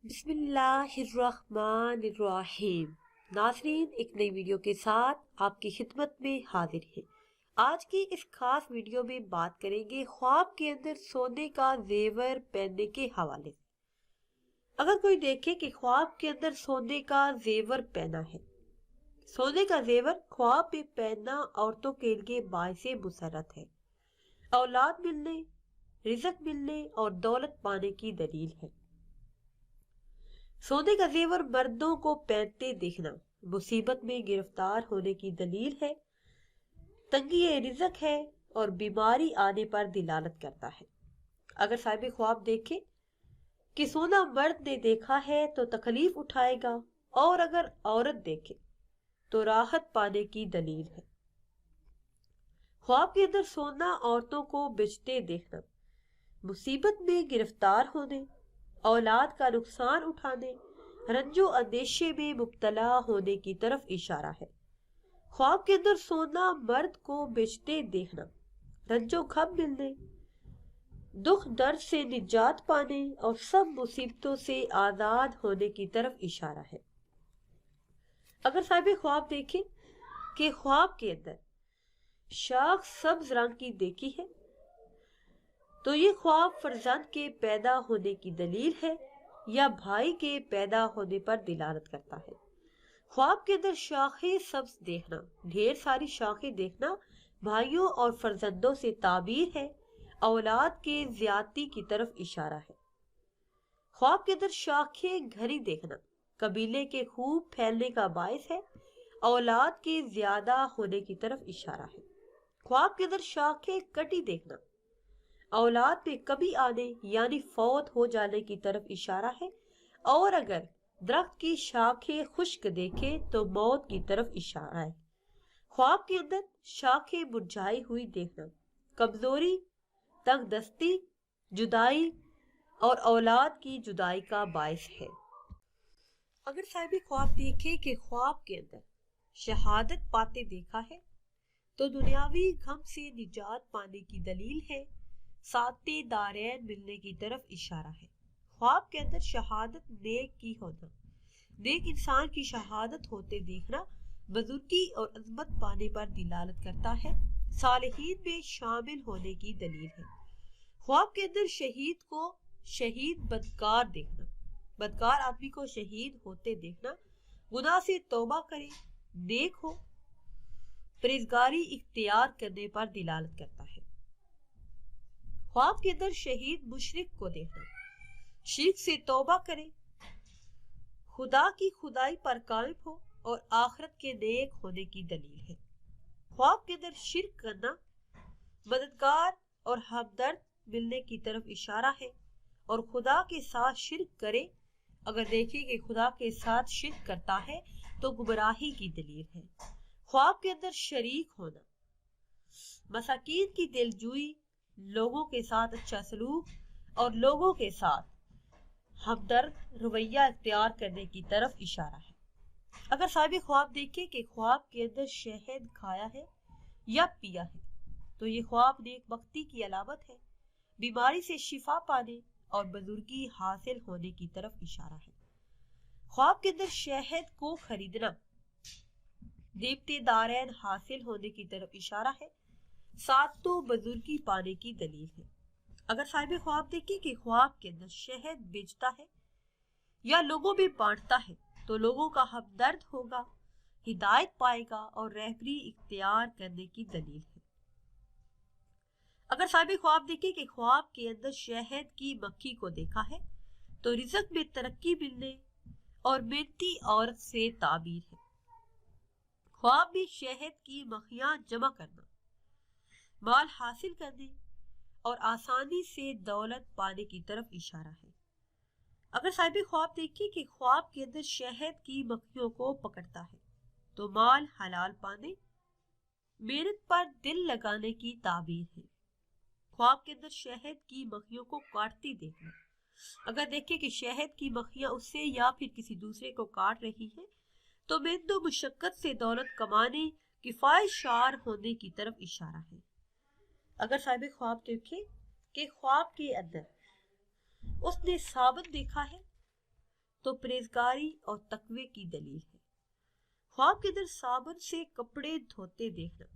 بسم اللہ الرحمن الرحیم۔ ناظرین، ایک نئی ویڈیو کے ساتھ آپ کی خدمت میں حاضر ہیں۔ آج کی اس خاص ویڈیو میں بات کریں گے خواب کے اندر سونے کا زیور پہننے کے حوالے سے۔ اگر کوئی دیکھے کہ خواب کے اندر سونے کا زیور پہنا ہے، سونے کا زیور خواب میں پہننا عورتوں کے لیے باعث مسرت ہے، اولاد ملنے، رزق ملنے اور دولت پانے کی دلیل ہے۔ سونے کا زیور مردوں کو پہنتے دیکھنا مصیبت میں گرفتار ہونے کی دلیل ہے، تنگی رزق ہے اور بیماری آنے پر دلالت کرتا ہے۔ اگر صاحب خواب دیکھے کہ سونا مرد نے دیکھا ہے تو تکلیف اٹھائے گا، اور اگر عورت دیکھے تو راحت پانے کی دلیل ہے۔ خواب کے اندر سونا عورتوں کو بیچتے دیکھنا مصیبت میں گرفتار ہونے، اولاد کا نقصان اٹھانے، رنج و اندیشے میں مبتلا ہونے کی طرف اشارہ ہے۔ خواب کے اندر سونا مرد کو بیچتے دیکھنا رنج و غم ملنے، دکھ درد سے نجات پانے اور سب مصیبتوں سے آزاد ہونے کی طرف اشارہ ہے۔ اگر صاحب خواب دیکھے کہ خواب کے اندر شاخ سبز رنگ کی دیکھی ہے تو یہ خواب فرزند کے پیدا ہونے کی دلیل ہے یا بھائی کے پیدا ہونے پر دلالت کرتا ہے۔ خواب کے اندر شاخیں سبز دیکھنا، ڈھیر ساری شاخیں دیکھنا بھائیوں اور فرزندوں سے تعبیر ہے، اولاد کے زیادتی کی طرف اشارہ ہے۔ خواب کے اندر شاخیں گھری دیکھنا قبیلے کے خوب پھیلنے کا باعث ہے، اولاد کے زیادہ ہونے کی طرف اشارہ ہے۔ خواب کے اندر شاخیں کٹی دیکھنا اولاد میں کمی آنے یعنی فوت ہو جانے کی طرف اشارہ ہے، اور اگر درخت کی شاخیں خشک دیکھے تو موت کی طرف اشارہ ہے۔ خواب کے اندر شاخیں مرجھائی ہوئی دیکھنا کمزوری، تنگ دستی، جدائی اور اولاد کی جدائی کا باعث ہے۔ اگر صاحب خواب دیکھے کہ خواب کے اندر شہادت پاتے دیکھا ہے تو دنیاوی غم سے نجات پانے کی دلیل ہے، ساتھ دارین ملنے کی طرف اشارہ ہے۔ خواب کے اندر شہادت نیک کی ہونا، نیک انسان کی شہادت ہوتے دیکھنا بزرگی اور عظمت پانے پر دلالت کرتا ہے، صالحین میں شامل ہونے کی دلیل ہے۔ خواب کے اندر شہید کو شہید بدکار دیکھنا، بدکار آدمی کو شہید ہوتے دیکھنا گناہ سے توبہ کرے، نیک ہو، پرہیزگاری اختیار کرنے پر دلالت کرتا ہے۔ خواب کے اندر شہید مشرک کو دیکھنا شرک سے توبہ کرے، خدا کی خدائی پر قائم ہو اور آخرت کے نیک ہونے کی دلیل ہے۔ خواب کے اندر شرک کرنا مددگار اور ہمدرد ملنے کی طرف اشارہ ہے، اور خدا کے ساتھ شرک کرے، اگر دیکھیں کہ خدا کے ساتھ شرک کرتا ہے تو گمراہی کی دلیل ہے۔ خواب کے اندر شریک ہونا مساکین کی دلجوئی، لوگوں کے ساتھ اچھا سلوک اور لوگوں کے ساتھ ہمدرد رویہ اختیار کرنے کی طرف اشارہ ہے۔ اگر صاحب خواب دیکھے کہ خواب کے اندر شہد کھایا ہے یا پیا ہے تو یہ خواب نیک بختی کی علامت ہے، بیماری سے شفا پانے اور بزرگی حاصل ہونے کی طرف اشارہ ہے۔ خواب کے اندر شہد کو خریدنا نعمت دارین حاصل ہونے کی طرف اشارہ ہے، ساتھ تو بزرگی پانے کی دلیل ہے۔ اگر صاحب خواب دیکھے کہ خواب کے اندر شہد بیچتا ہے یا لوگوں میں بانٹتا ہے تو لوگوں کا ہمدرد ہوگا، ہدایت پائے گا اور رہبری اختیار کرنے کی دلیل ہے۔ اگر صاحب خواب دیکھے کہ خواب کے اندر شہد کی مکھی کو دیکھا ہے تو رزق میں ترقی ملنے اور محنتی عورت سے تعبیر ہے۔ خواب میں شہد کی مکھیاں جمع کرنا مال حاصل کرنے اور آسانی سے دولت پانے کی طرف اشارہ ہے۔ اگر صاحب خواب دیکھے کہ خواب کے اندر شہد کی مکھیوں کو پکڑتا ہے تو مال حلال پانے، محنت پر دل لگانے کی تعبیر ہے۔ خواب کے اندر شہد کی مکھیوں کو کاٹتی دیکھنا، اگر دیکھے کہ شہد کی مکھیاں اس سے یا پھر کسی دوسرے کو کاٹ رہی ہیں تو محنت و مشقت سے دولت کمانے، کفایت شار ہونے کی طرف اشارہ ہے۔ اگر صاحب خواب دیکھے کہ خواب کے اندر اس نے صابن دیکھا ہے تو پرہیزگاری اور تقوی کی دلیل ہے۔ خواب کے اندر صابن سے کپڑے دھوتے دیکھنا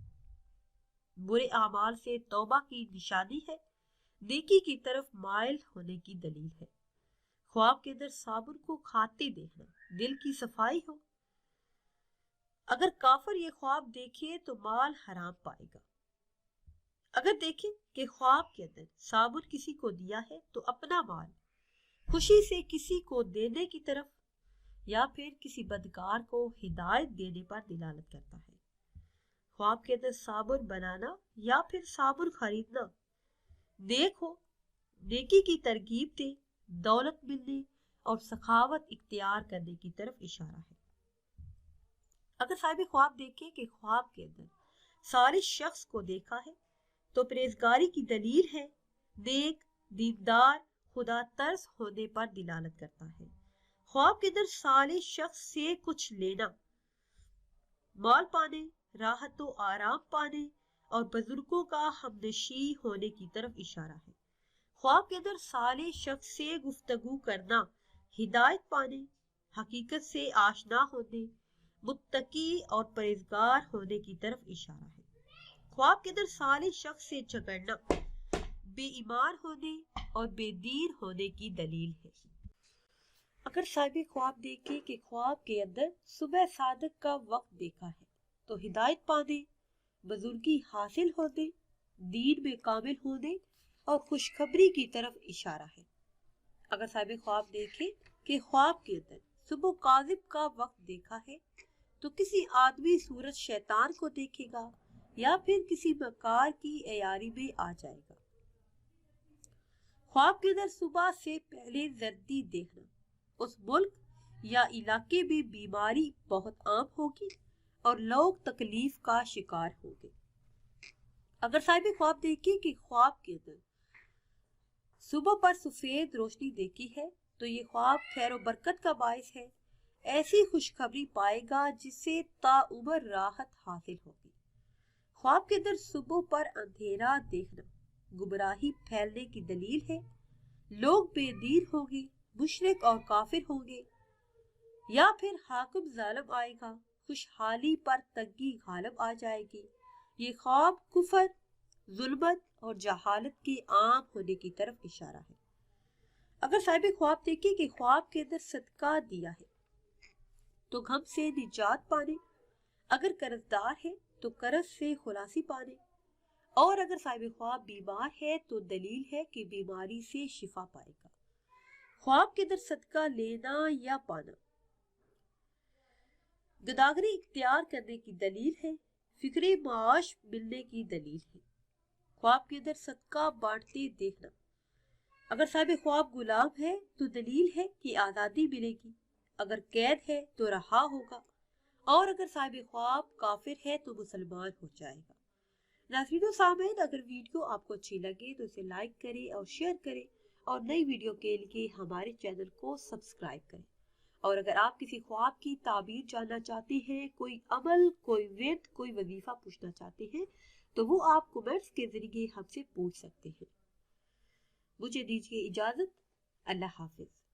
برے اعمال سے توبہ کی نشانی ہے، نیکی کی طرف مائل ہونے کی دلیل ہے۔ خواب کے اندر صابن کو کھاتے دیکھنا دل کی صفائی ہو۔ اگر کافر یہ خواب دیکھے تو مال حرام پائے گا۔ اگر دیکھیں کہ خواب کے اندر صابن کسی کو دیا ہے تو اپنا مال خوشی سے کسی کو دینے کی طرف یا پھر کسی بدکار کو ہدایت دینے پر دلالت کرتا ہے۔ خواب کے اندر صابن بنانا یا پھر صابن خریدنا نیک ہو، نیکی کی ترغیب دے، دولت ملنے اور سخاوت اختیار کرنے کی طرف اشارہ ہے۔ اگر صاحب خواب دیکھے کہ خواب کے اندر سارے شخص کو دیکھا ہے تو پرہیزگاری کی دلیل ہے، نیک، دیندار، خدا ترس ہونے پر دلالت کرتا ہے۔ خواب کے اندر صالح شخص سے کچھ لینا مال پانے، راحت و آرام پانے اور بزرگوں کا ہمنشیں ہونے کی طرف اشارہ ہے۔ خواب کے اندر صالح شخص سے گفتگو کرنا ہدایت پانے، حقیقت سے آشنا ہونے، متقی اور پرہیزگار ہونے کی طرف اشارہ ہے۔ خواب کے اندر صالح شخص سے جھگڑنا بے ایمان ہونے اور بے دین ہونے کی دلیل ہے۔ اگر صاحب خواب دیکھے کہ خواب کے اندر صبح صادق کا وقت دیکھا ہے تو ہدایت پانے، بزرگی حاصل ہونے، دین میں کامل ہونے اور خوشخبری کی طرف اشارہ ہے۔ اگر صاحب خواب دیکھے کہ خواب کے اندر صبح کاذب کا وقت دیکھا ہے تو کسی آدمی صورت شیطان کو دیکھے گا یا پھر کسی مکار کی عیاری میں آ جائے گا۔ خواب کے اندر صبح سے پہلے زردی دیکھنا اس ملک یا علاقے میں بیماری بہت عام ہوگی اور لوگ تکلیف کا شکار ہوں گے۔ اگر صاحب خواب دیکھے کہ خواب کے اندر صبح پر سفید روشنی دیکھی ہے تو یہ خواب خیر و برکت کا باعث ہے، ایسی خوشخبری پائے گا جس سے تا عمر راحت حاصل ہوگی۔ خواب کے اندر صبح پر اندھیرا دیکھنا گمراہی پھیلنے کی دلیل ہے، لوگ بے دین ہوں گے، مشرک اور کافر ہوں گے یا پھر حاکم ظالم آئے گا، خوشحالی پر تنگی غالب آ جائے گی۔ یہ خواب کفر، ظلمت اور جہالت کے عام ہونے کی طرف اشارہ ہے۔ اگر صاحب خواب دیکھے کہ خواب کے اندر صدقہ دیا ہے تو غم سے نجات پانے، اگر قرض دار ہے تو قرض سے خلاصی پانے، اور اگر صاحب خواب بیمار ہے تو دلیل ہے کہ بیماری سے شفا پائے گا۔ خواب کے اندر صدقہ لینا یا پانا گداگری اختیار کرنے کی دلیل ہے، فکر معاش ملنے کی دلیل ہے۔ خواب کے اندر صدقہ بانٹتے دیکھنا اگر صاحب خواب غلام ہے تو دلیل ہے کہ آزادی ملے گی، اگر قید ہے تو رہا ہوگا، اور اگر صاحب خواب کافر ہے تو مسلمان ہو جائے گا۔ ناظرین و سامعین، اگر ویڈیو آپ کو اچھی لگے تو اسے لائک کریں اور شیئر کریں اور نئی ویڈیو کے لیے ہمارے چینل کو سبسکرائب کریں۔ اور اگر آپ کسی خواب کی تعبیر جاننا چاہتے ہیں، کوئی عمل، کوئی ورد، کوئی وظیفہ پوچھنا چاہتے ہیں تو وہ آپ کمنٹس کے ذریعے ہم سے پوچھ سکتے ہیں۔ مجھے دیجیے اجازت، اللہ حافظ۔